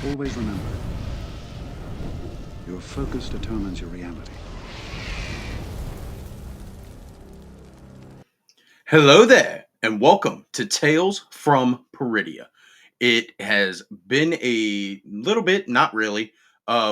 Always remember, your focus determines your reality. Hello there, and welcome to Tales from Peridia. It has been a little bit, not really.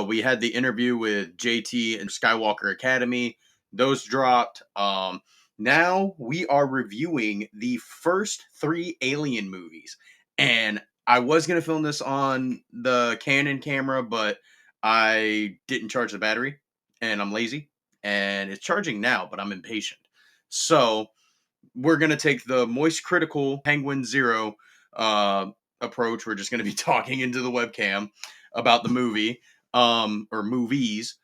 We had the interview with JT and Skywalker Academy; those dropped. Now we are reviewing the first three Alien movies, and I was gonna film this on the Canon camera, but I didn't charge the battery, and I'm lazy, and it's charging now, but I'm impatient. So we're going to take the moist critical penguin zero uh, approach. We're just going to be talking into the webcam about the movie or movies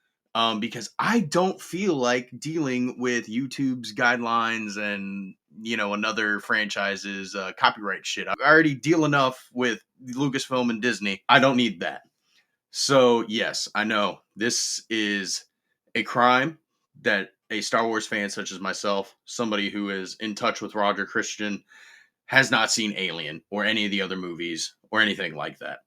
because I don't feel like dealing with YouTube's guidelines and another franchise's copyright shit. I already deal enough with Lucasfilm and Disney. I don't need that. So yes, I know this is a crime that a Star Wars fan such as myself, somebody who is in touch with Roger Christian, has not seen Alien or any of the other movies or anything like that.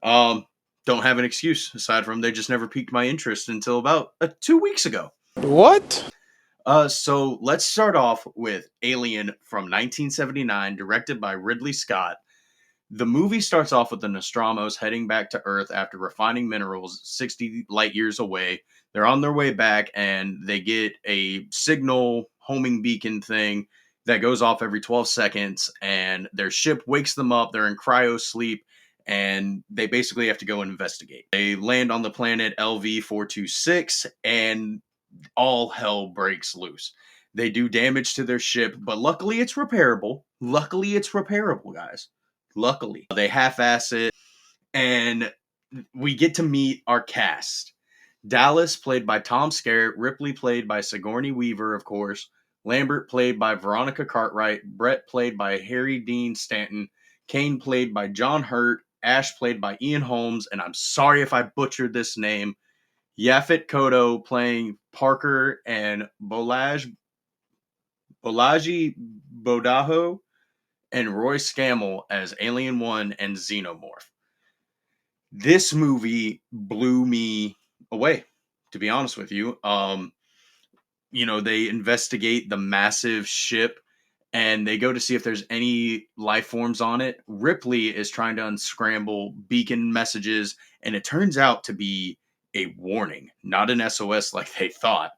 Um, don't have an excuse aside from they just never piqued my interest until about 2 weeks ago. What? So let's start off with Alien from 1979, directed by Ridley Scott. The movie starts off with the Nostramos heading back to Earth after refining minerals 60 light years away. They're on their way back and they get a signal homing beacon thing that goes off every 12 seconds, and their ship wakes them up. They're in cryo sleep and they basically have to go investigate. They land on the planet LV 426 and all hell breaks loose. They do damage to their ship, but luckily it's repairable. Luckily it's repairable, guys. Luckily, they half-ass it, and we get to meet our cast. Dallas, played by Tom Skerritt, Ripley, played by Sigourney Weaver, of course, Lambert, played by Veronica Cartwright, Brett, played by Harry Dean Stanton, Kane, played by John Hurt, Ash, played by Ian Holmes, and I'm sorry if I butchered this name, Yaphet Kotto, playing Parker, and Bolaji Bodaho, and Roy Scammell as Alien 1 and Xenomorph. This movie blew me away, to be honest with you. They investigate the massive ship and they go to see if there's any life forms on it. Ripley is trying to unscramble beacon messages, and it turns out to be a warning, not an SOS like they thought.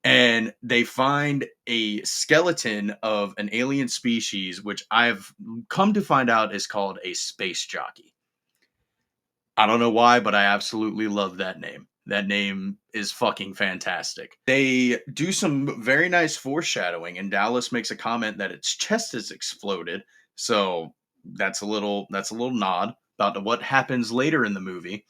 And they find a skeleton of an alien species, which I've come to find out is called a space jockey. I don't know why, but I absolutely love that name. That name is fucking fantastic. They do some very nice foreshadowing, and Dallas makes a comment that its chest has exploded. So that's a little nod about what happens later in the movie.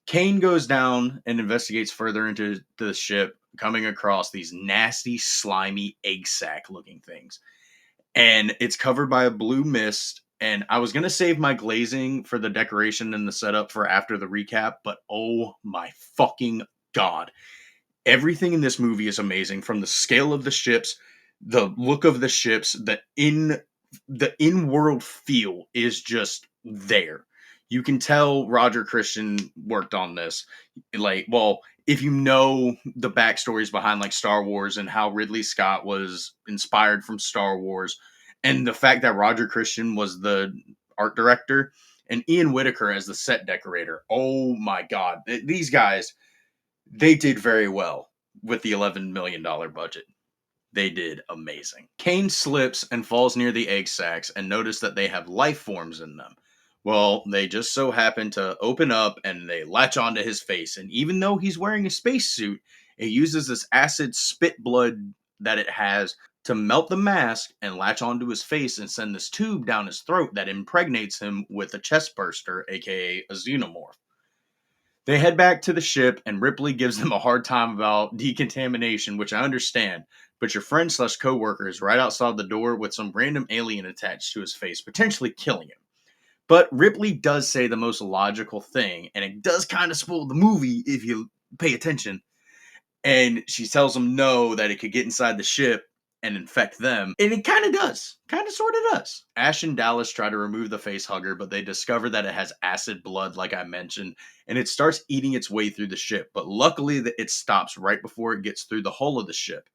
Kane goes down and investigates further into the ship, coming across these nasty, slimy egg sac looking things. And it's covered by a blue mist. And I was going to save my glazing for the decoration and the setup for after the recap, but oh my fucking God. Everything in this movie is amazing, from the scale of the ships, the look of the ships, the in-world feel is just there. You can tell Roger Christian worked on this. Like, well, if you know the backstories behind like Star Wars and how Ridley Scott was inspired from Star Wars, and the fact that Roger Christian was the art director and Ian Whitaker as the set decorator. Oh my God. These guys, they did very well with the $11 million budget. They did amazing. Kane slips and falls near the egg sacs and notice that they have life forms in them. Well, they just so happen to open up and they latch onto his face. And even though he's wearing a spacesuit, it uses this acid spit blood that it has to melt the mask and latch onto his face and send this tube down his throat that impregnates him with a chest burster, aka a xenomorph. They head back to the ship, and Ripley gives them a hard time about decontamination, which I understand. But your friend slash coworker is right outside the door with some random alien attached to his face, potentially killing him. But Ripley does say the most logical thing, and it does kind of spoil the movie if you pay attention. And she tells him no, that it could get inside the ship, and infect them. And it kind of does. Kind of sort of does. Ash and Dallas try to remove the face hugger, but they discover that it has acid blood, like I mentioned, and it starts eating its way through the ship. But luckily, it stops right before it gets through the hull of the ship.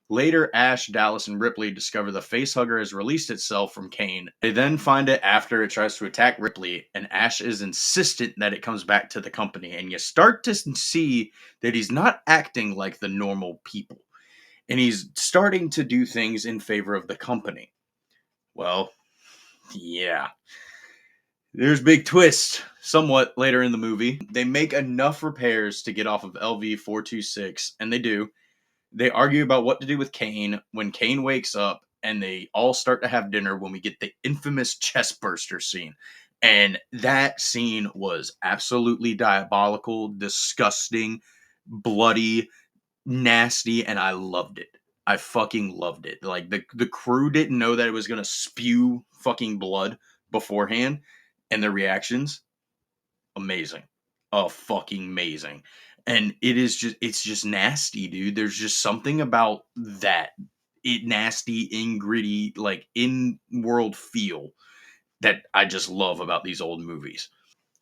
Later, Ash, Dallas, and Ripley discover the facehugger has released itself from Kane. They then find it after it tries to attack Ripley, and Ash is insistent that it comes back to the company. And you start to see that he's not acting like the normal people, and he's starting to do things in favor of the company. Well, yeah. There's big twist somewhat later in the movie. They make enough repairs to get off of LV 426, and they do. They argue about what to do with Kane when Kane wakes up, and they all start to have dinner when we get the infamous chest burster scene. And that scene was absolutely diabolical, disgusting, bloody, nasty, and I loved it. I fucking loved it. Like, the crew didn't know that it was going to spew fucking blood beforehand, and their reactions, amazing. Oh, fucking amazing. And it's just nasty, dude. There's just something about that nasty, in gritty, like in world feel that I just love about these old movies.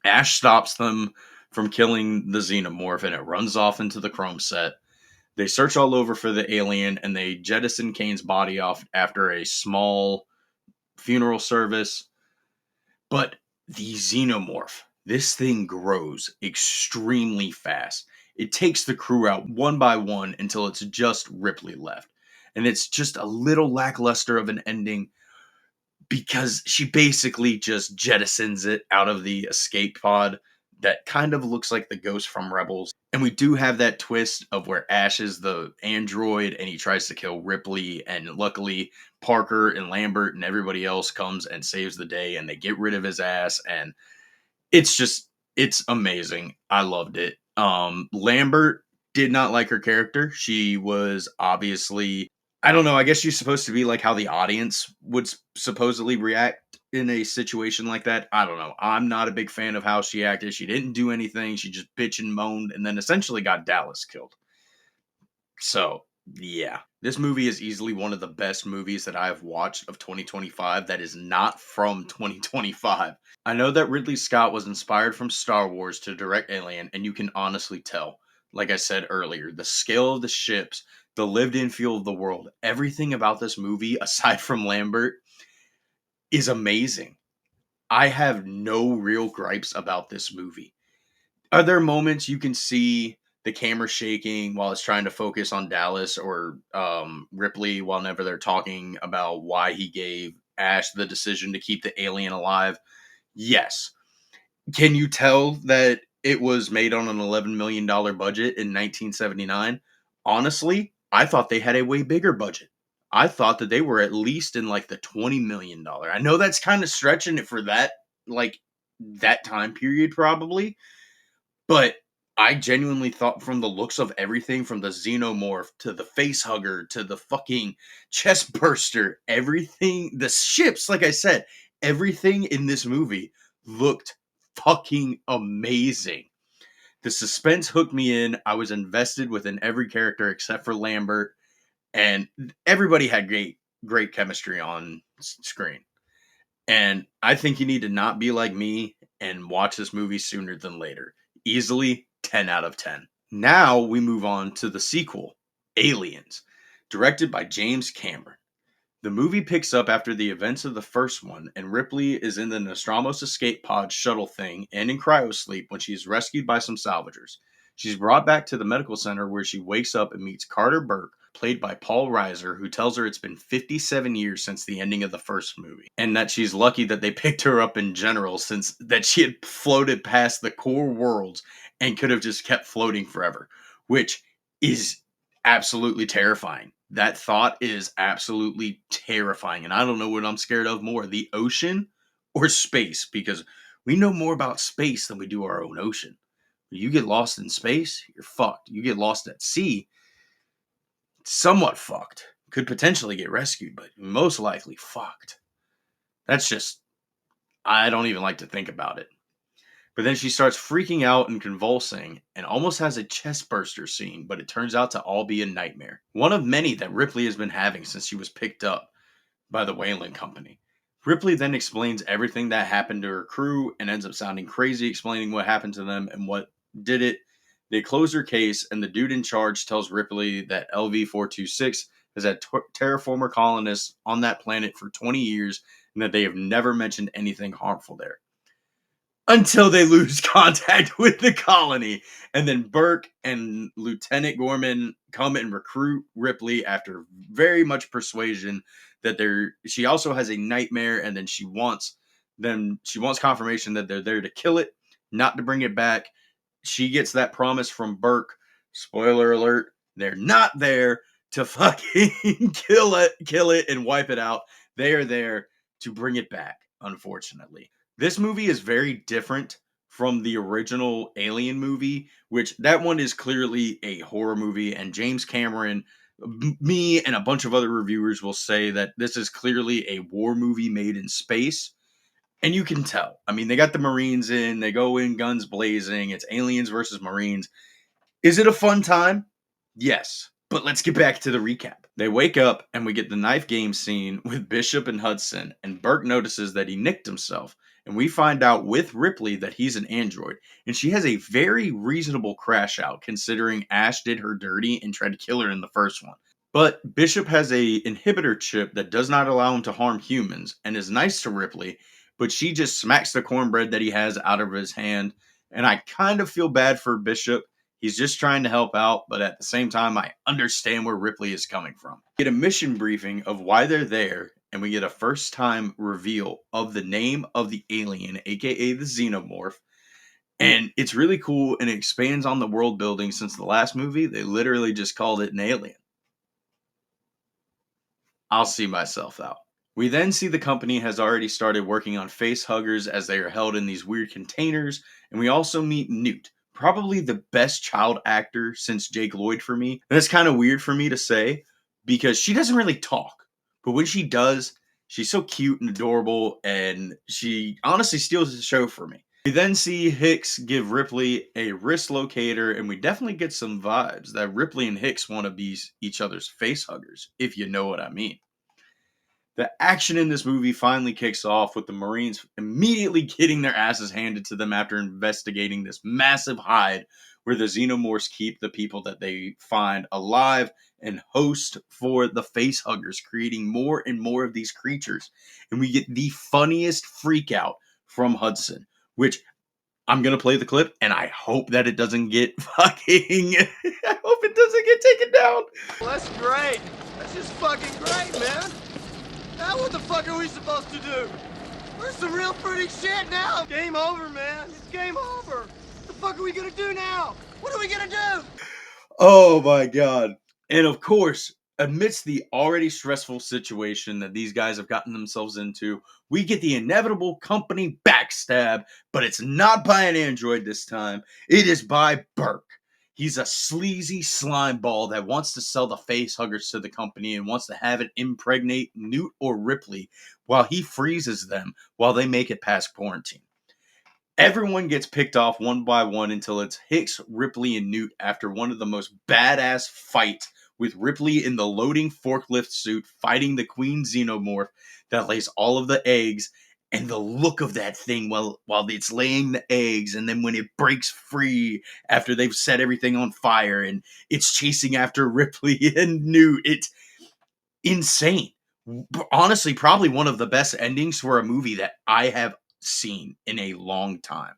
Ash stops them from killing the xenomorph, and it runs off into the chrome set. They search all over for the alien, and they jettison Kane's body off after a small funeral service. But the xenomorph, this thing grows extremely fast. It takes the crew out one by one until it's just Ripley left. And it's just a little lackluster of an ending because she basically just jettisons it out of the escape pod that kind of looks like the ghost from Rebels. And we do have that twist of where Ash is the android and he tries to kill Ripley, and luckily Parker and Lambert and everybody else comes and saves the day, and they get rid of his ass, and it's amazing. I loved it. Lambert did not like her character. She was obviously, I don't know, I guess she's supposed to be like how the audience would supposedly react in a situation like that. I don't know. I'm not a big fan of how she acted. She didn't do anything. She just bitched and moaned and then essentially got Dallas killed. So, yeah. This movie is easily one of the best movies that I have watched of 2025 that is not from 2025. I know that Ridley Scott was inspired from Star Wars to direct Alien, and you can honestly tell. Like I said earlier, the scale of the ships, the lived-in feel of the world, everything about this movie, aside from Lambert, is amazing. I have no real gripes about this movie. Are there moments you can see the camera shaking while it's trying to focus on Dallas or Ripley whenever they're talking about why he gave Ash the decision to keep the alien alive? Yes. Can you tell that it was made on an $11 million budget in 1979? Honestly, I thought they had a way bigger budget. I thought that they were at least in like the $20 million. I know that's kind of stretching it for that, like that time period probably, but I genuinely thought from the looks of everything from the xenomorph to the face hugger to the fucking chest burster, everything, the ships, like I said, everything in this movie looked fucking amazing. The suspense hooked me in. I was invested within every character except for Lambert, and everybody had great chemistry on screen. And I think you need to not be like me and watch this movie sooner than later. Easily 10 out of 10. Now we move on to the sequel, Aliens, directed by James Cameron. The movie picks up after the events of the first one, and Ripley is in the Nostramos escape pod shuttle thing and in cryosleep when she is rescued by some salvagers. She's brought back to the medical center where she wakes up and meets Carter Burke, played by Paul Reiser, who tells her it's been 57 years since the ending of the first movie, and that she's lucky that they picked her up in general since that she had floated past the core worlds and could have just kept floating forever, which is absolutely terrifying. That thought is absolutely terrifying. And I don't know what I'm scared of more, the ocean or space, because we know more about space than we do our own ocean. You get lost in space, you're fucked. You get lost at sea, somewhat fucked. Could potentially get rescued, but most likely fucked. That's just, I don't even like to think about it. But then she starts freaking out and convulsing and almost has a chest burster scene, but it turns out to all be a nightmare. One of many that Ripley has been having since she was picked up by the Whaling Company. Ripley then explains everything that happened to her crew and ends up sounding crazy explaining what happened to them and what did it. They close her case, and the dude in charge tells Ripley that LV 426 has had terraformer colonists on that planet for 20 years and that they have never mentioned anything harmful there. Until they lose contact with the colony. And then Burke and Lieutenant Gorman come and recruit Ripley after very much persuasion that she also has a nightmare, and then she wants confirmation that they're there to kill it, not to bring it back. She gets that promise from Burke. Spoiler alert, they're not there to fucking kill it and wipe it out. They are there to bring it back, unfortunately. This movie is very different from the original Alien movie, which that one is clearly a horror movie, and James Cameron, me and a bunch of other reviewers will say that this is clearly a war movie made in space. And you can tell. I mean, they got the Marines in, they go in guns blazing, it's aliens versus Marines. Is it a fun time? Yes. But let's get back to the recap. They wake up and we get the knife game scene with Bishop and Hudson, and Burke notices that he nicked himself. And we find out with Ripley that he's an android. And she has a very reasonable crash out considering Ash did her dirty and tried to kill her in the first one. But Bishop has a inhibitor chip that does not allow him to harm humans and is nice to Ripley, but she just smacks the cornbread that he has out of his hand. And I kind of feel bad for Bishop. He's just trying to help out, but at the same time, I understand where Ripley is coming from. We get a mission briefing of why they're there, and we get a first-time reveal of the name of the alien, aka the Xenomorph. And it's really cool, and it expands on the world building since the last movie. They literally just called it an alien. I'll see myself out. We then see the company has already started working on face huggers as they are held in these weird containers, and we also meet Newt, probably the best child actor since Jake Lloyd for me. And it's kind of weird for me to say because she doesn't really talk, but when she does, she's so cute and adorable, and she honestly steals the show for me. We then see Hicks give Ripley a wrist locator, and we definitely get some vibes that Ripley and Hicks want to be each other's face huggers, if you know what I mean. The action in this movie finally kicks off with the Marines immediately getting their asses handed to them after investigating this massive hide where the Xenomorphs keep the people that they find alive and host for the face huggers, creating more and more of these creatures. And we get the funniest freak out from Hudson, which I'm going to play the clip, and I hope that it doesn't get fucking... I hope it doesn't get taken down. Well, that's great. That's just fucking great, man. Now what the fuck are we supposed to do? We're some real pretty shit now. Game over, man. It's game over. What the fuck are we gonna do now? What are we gonna do? Oh my god. And of course, amidst the already stressful situation that these guys have gotten themselves into, we get the inevitable company backstab, but it's not by an android this time. It is by Burke. He's a sleazy slime ball that wants to sell the face huggers to the company and wants to have it impregnate Newt or Ripley while he freezes them while they make it past quarantine. Everyone gets picked off one by one until it's Hicks, Ripley, and Newt after one of the most badass fights with Ripley in the loading forklift suit fighting the Queen Xenomorph that lays all of the eggs. And the look of that thing while it's laying the eggs, and then when it breaks free after they've set everything on fire and it's chasing after Ripley and Newt, it's insane. Honestly, probably one of the best endings for a movie that I have seen in a long time.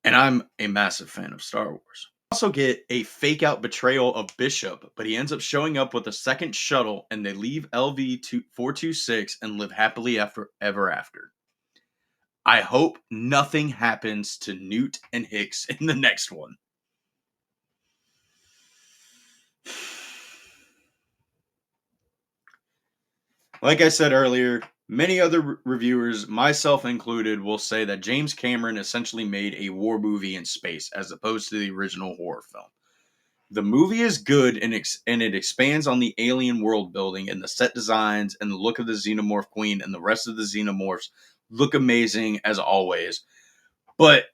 And I'm a massive fan of Star Wars. Also get a fake out betrayal of Bishop, but he ends up showing up with a second shuttle and they leave LV-426 and live happily ever after. I hope nothing happens to Newt and Hicks in the next one. Like I said earlier, many other reviewers, myself included, will say that James Cameron essentially made a war movie in space as opposed to the original horror film. The movie is good and it expands on the alien world building and the set designs and the look of the Xenomorph Queen and the rest of the Xenomorphs look amazing as always. But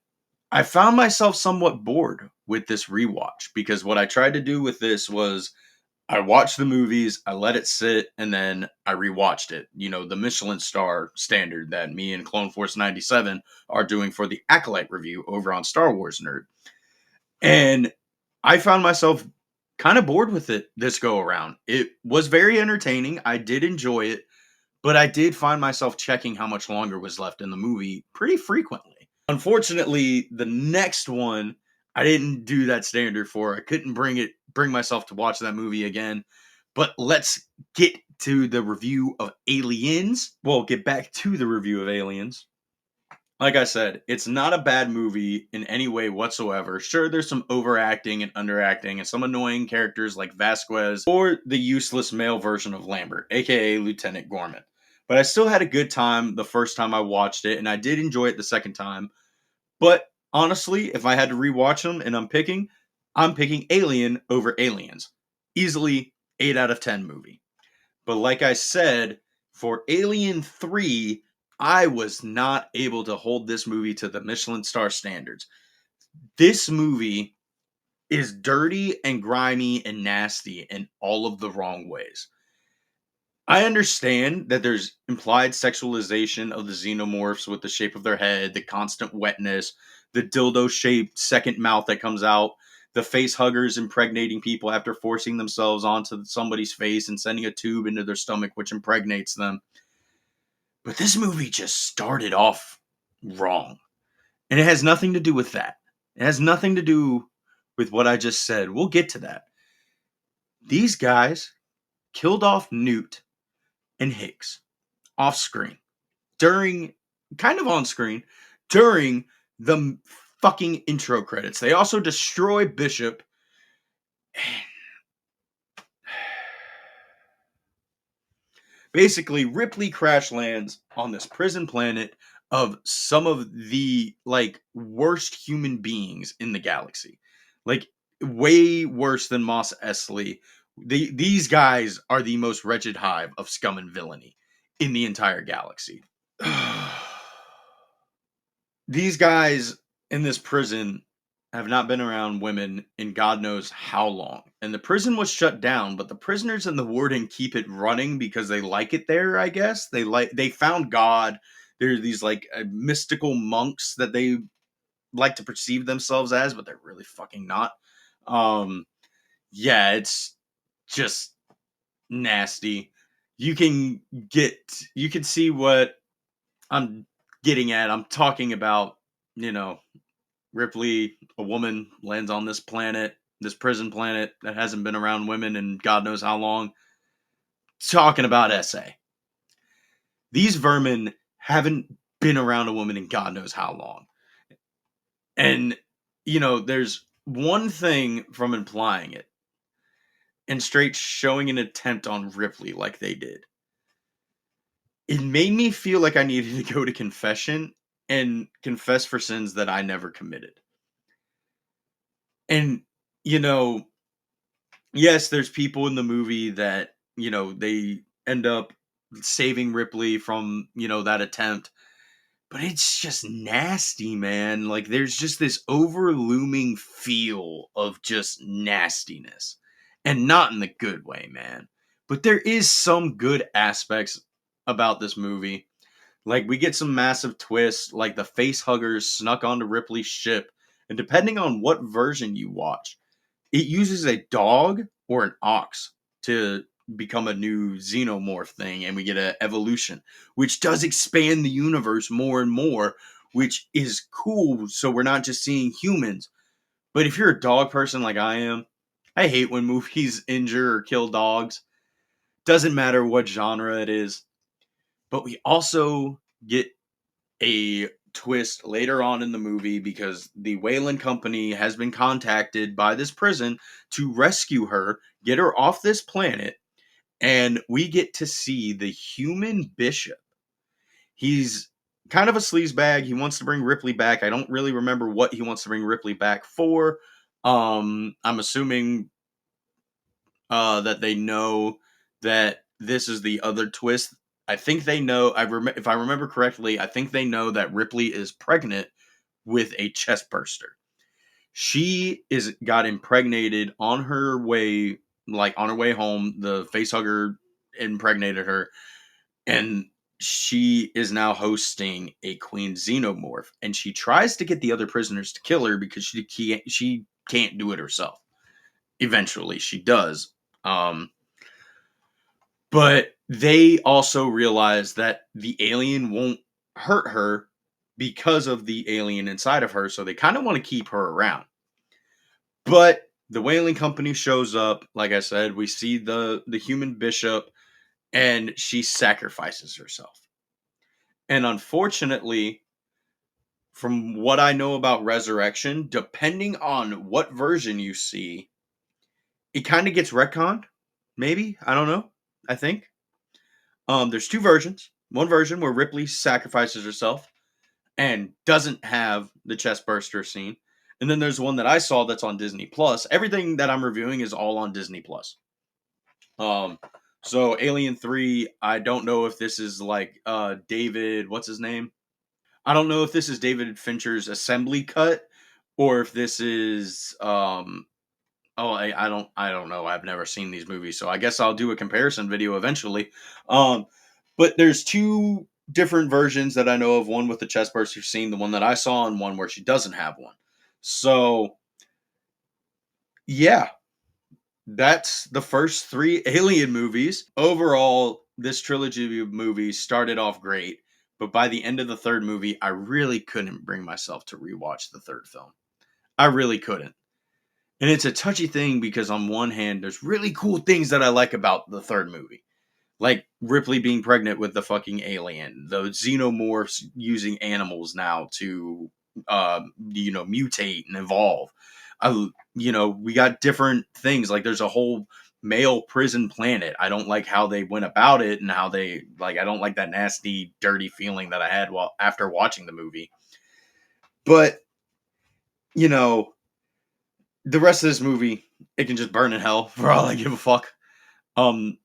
I found myself somewhat bored with this rewatch because what I tried to do with this was I watched the movies, I let it sit, and then I rewatched it. You know, the Michelin star standard that me and Clone Force 97 are doing for the Acolyte review over on Star Wars Nerd. And I found myself kind of bored with it this go around. It was very entertaining. I did enjoy it, but I did find myself checking how much longer was left in the movie pretty frequently. Unfortunately, the next one I didn't do that standard for. I couldn't bring myself to watch that movie again. But let's get to the review of Aliens. Well, get back to the review of Aliens. Like I said, it's not a bad movie in any way whatsoever. Sure, there's some overacting and underacting and some annoying characters like Vasquez or the useless male version of Lambert, aka Lieutenant Gorman. But I still had a good time the first time I watched it, and I did enjoy it the second time. But honestly, if I had to rewatch them and I'm picking Alien over Aliens. Easily 8 out of 10 movie. But like I said, for Alien 3, I was not able to hold this movie to the Michelin star standards. This movie is dirty and grimy and nasty in all of the wrong ways. I understand that there's implied sexualization of the xenomorphs with the shape of their head, the constant wetness, the dildo shaped second mouth that comes out, the face huggers impregnating people after forcing themselves onto somebody's face and sending a tube into their stomach, which impregnates them. But this movie just started off wrong. And it has nothing to do with that. It has nothing to do with what I just said. We'll get to that. These guys killed off Newt and Higgs off screen during, kind of on screen, during the fucking intro credits. They also destroy Bishop. Basically, Ripley crash lands on this prison planet of some of the like worst human beings in the galaxy. Like way worse than Moss Eisley. These guys are the most wretched hive of scum and villainy in the entire galaxy. These guys in this prison have not been around women in God knows how long. And the prison was shut down, but the prisoners and the warden keep it running because they like it there, I guess. They found God. There are these like mystical monks that they like to perceive themselves as, but they're really fucking not. Um yeah, it's just nasty. You can you can see what I'm getting at. I'm talking about, you know, Ripley, a woman, lands on this planet, this prison planet that hasn't been around women in God knows how long. Talking about SA. These vermin haven't been around a woman in God knows how long. And, you know, there's one thing from implying it and straight showing an attempt on Ripley like they did. It made me feel like I needed to go to confession and confess for sins that I never committed. And, you know, yes, there's people in the movie that, you know, they end up saving Ripley from, you know, that attempt. But it's just nasty, man. Like there's just this overlooming feel of just nastiness. And not in the good way, man. But there is some good aspects about this movie. Like we get some massive twists, like the face huggers snuck onto Ripley's ship. And depending on what version you watch, it uses a dog or an ox to become a new xenomorph thing, and we get an evolution, which does expand the universe more and more, which is cool. So we're not just seeing humans. But if you're a dog person like I am, I hate when movies injure or kill dogs. Doesn't matter what genre it is. But we also get a twist later on in the movie because the Wayland Company has been contacted by this prison to rescue her, get her off this planet, and we get to see the human Bishop. He's kind of a sleazebag. He wants to bring Ripley back. I don't really remember what he wants to bring Ripley back for. I'm assuming that they know that this is the other twist. I think they know. If I remember correctly, I think they know that Ripley is pregnant with a chest burster. She got impregnated on her way, like on her way home. The facehugger impregnated her, and she is now hosting a queen xenomorph, and she tries to get the other prisoners to kill her because she can't do it herself. Eventually, she does. But they also realize that the alien won't hurt her because of the alien inside of her, so they kind of want to keep her around. But the whaling company shows up. Like I said, we see the human bishop, and she sacrifices herself. And unfortunately, from what I know about resurrection, depending on what version you see, it kind of gets retconned. Maybe, I don't know. I think there's two versions. One version where Ripley sacrifices herself and doesn't have the chest burster scene, and then there's one that I saw that's on Disney Plus. Everything that I'm reviewing is all on Disney Plus. Um, so Alien 3, I don't know if this is like David, what's his name? I don't know if this is David Fincher's assembly cut or if this is I don't know. I've never seen these movies, so I guess I'll do a comparison video eventually. Um but there's two different versions that I know of, one with the chest burster scene, the one that I saw, and one where she doesn't have one. So yeah, that's the first three Alien movies. Overall, this trilogy of movies started off great, but by the end of the third movie, I really couldn't bring myself to rewatch the third film. I really couldn't. And it's a touchy thing because on one hand, there's really cool things that I like about the third movie. Like Ripley being pregnant with the fucking alien, the xenomorphs using animals now to, mutate and evolve. We got different things. Like there's a whole male prison planet. I don't like how they went about it and how they like. I don't like that nasty, dirty feeling that I had after watching the movie. But you know, the rest of this movie, it can just burn in hell for all I give a fuck.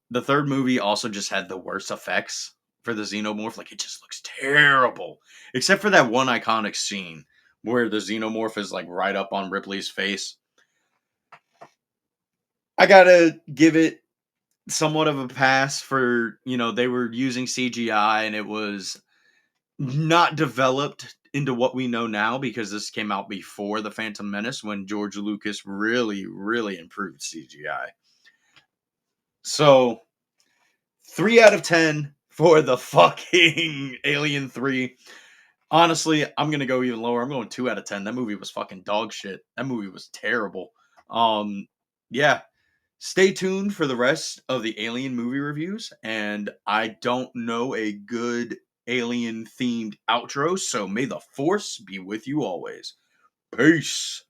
The third movie also just had the worst effects for the xenomorph. Like it just looks terrible, except for that one iconic scene where the xenomorph is like right up on Ripley's face. I gotta give it somewhat of a pass for, they were using CGI and it was not developed into what we know now because this came out before The Phantom Menace when George Lucas really, really improved CGI. So 3 out of 10 for the fucking Alien 3. Honestly, I'm going to go even lower. I'm going 2 out of 10. That movie was fucking dog shit. That movie was terrible. Yeah. Stay tuned for the rest of the Alien movie reviews. And I don't know a good Alien themed outro, so may the Force be with you always. Peace.